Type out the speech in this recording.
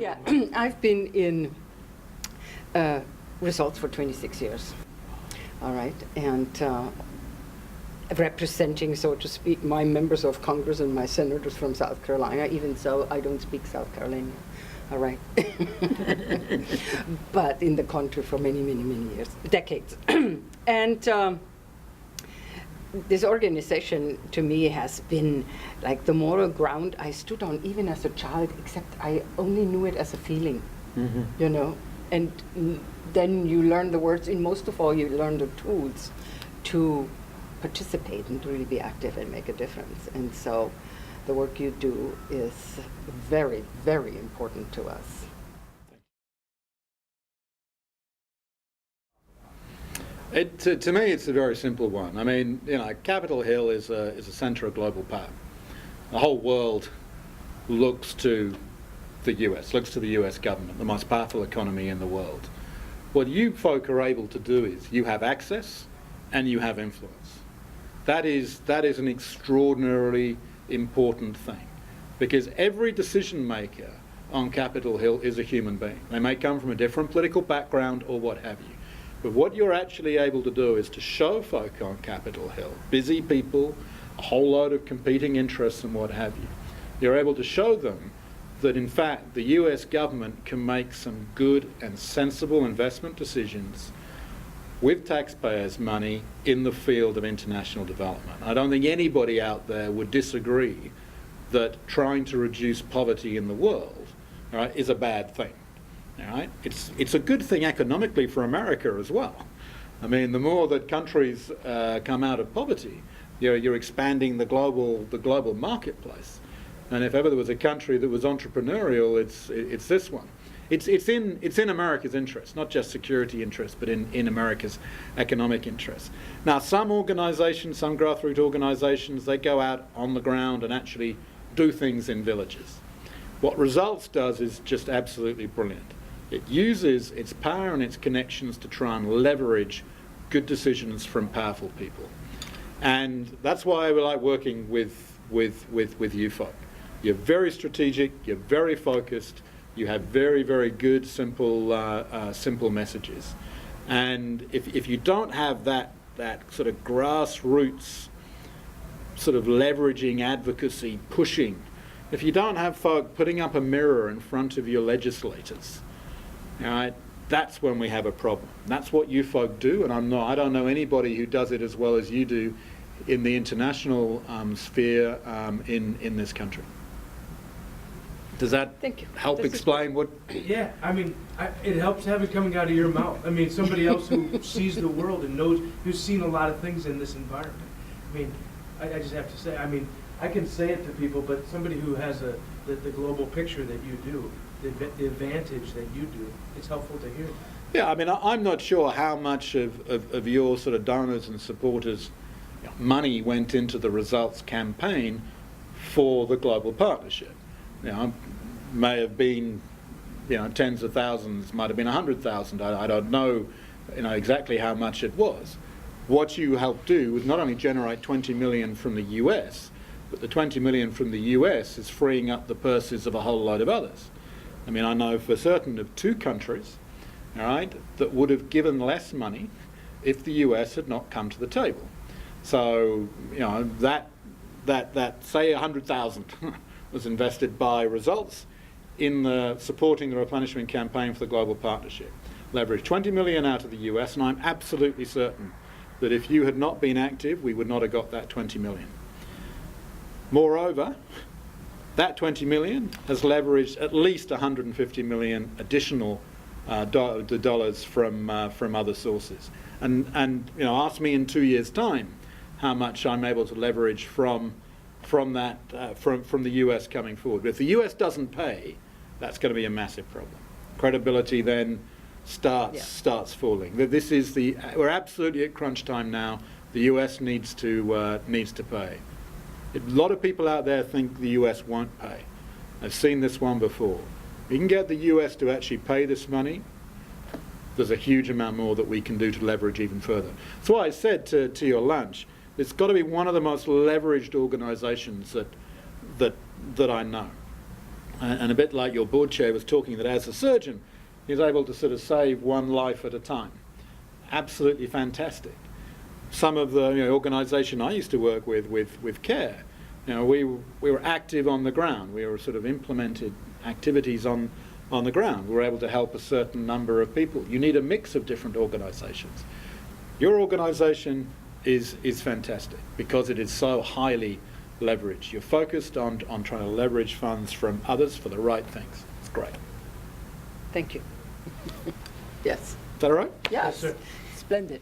Yeah, I've been in results for 26 years. All right, and representing, so to speak, my members of Congress and my senators from South Carolina. Even so, I don't speak South Carolinian. All right, but in the country for many, many, many years, decades, and. This organization to me has been like the moral ground I stood on even as a child, except I only knew it as a feeling, you know. And then you learn the words, and most of all you learn the tools to participate and to really be active and make a difference. And so the work you do is very, very important to us. To me, it's a very simple one. I mean, you know, Capitol Hill is a centre of global power. The whole world looks to the US, looks to the US government, the most powerful economy in the world. What you folk are able to do is you have access and you have influence. That is an extraordinarily important thing, because every decision maker on Capitol Hill is a human being. They may come from a different political background or what have you. But what you're actually able to do is to show folk on Capitol Hill, busy people, a whole load of competing interests and what have you, you're able to show them that in fact the US government can make some good and sensible investment decisions with taxpayers' money in the field of international development. I don't think anybody out there would disagree that trying to reduce poverty in the world, all right, is a bad thing. All right? It's a good thing economically for America as well. I mean, the more that countries come out of poverty, you're expanding the global marketplace. And if ever there was a country that was entrepreneurial, it's this one. It's in America's interest, not just security interest, but in America's economic interest. Now, some organisations, some grassroots organisations, they go out on the ground and actually do things in villages. What Results does is just absolutely brilliant. It uses its power and its connections to try and leverage good decisions from powerful people. And that's why I like working with you folk. You're very strategic, you're very focused, you have very, very good, simple messages. And if you don't have that sort of grassroots sort of leveraging, advocacy, pushing, if you don't have folk putting up a mirror in front of your legislators, all right, that's when we have a problem. That's what you folk do, and I don't know anybody who does it as well as you do in the international sphere in this country. Does that help explain what? Yeah, I mean, it helps have it coming out of your mouth. I mean, somebody else who sees the world and knows, who's seen a lot of things in this environment. I mean, I just have to say, I mean, I can say it to people, but somebody who has the global picture that you do, the advantage that you do, it's helpful to hear. Yeah, I mean, I'm not sure how much of your sort of donors and supporters money went into the Results campaign for the global partnership. You know, may have been, you know, tens of thousands, might have been 100,000. I don't know, you know, exactly how much it was. What you helped do was not only generate 20 million from the US, but the 20 million from the US is freeing up the purses of a whole load of others. I mean, I know for certain of 2 countries, all right, that would have given less money if the US had not come to the table. So, you know, that say 100,000 was invested by Results in supporting the replenishment campaign for the global partnership. Leveraged 20 million out of the US, and I'm absolutely certain that if you had not been active, we would not have got that 20 million. Moreover, that 20 million has leveraged at least 150 million additional dollars from other sources. And you know, ask me in 2 years' time how much I'm able to leverage from the US coming forward. But if the US doesn't pay, that's going to be a massive problem. Credibility then starts falling. We're absolutely at crunch time now. The US needs to pay. A lot of people out there think the US won't pay. I've seen this one before. We can get the US to actually pay this money. There's a huge amount more that we can do to leverage even further. That's why I said to your lunch, it's got to be one of the most leveraged organisations that I know. And a bit like your board chair was talking, that as a surgeon, he's able to sort of save one life at a time. Absolutely fantastic. Some of the organisation I used to work with CARE, we were active on the ground. We were sort of implemented activities on the ground. We were able to help a certain number of people. You need a mix of different organisations. Your organisation is fantastic because it is so highly leveraged. You're focused on trying to leverage funds from others for the right things. It's great. Thank you. Yes. Is that all right? Yes. Yes, sir. Splendid.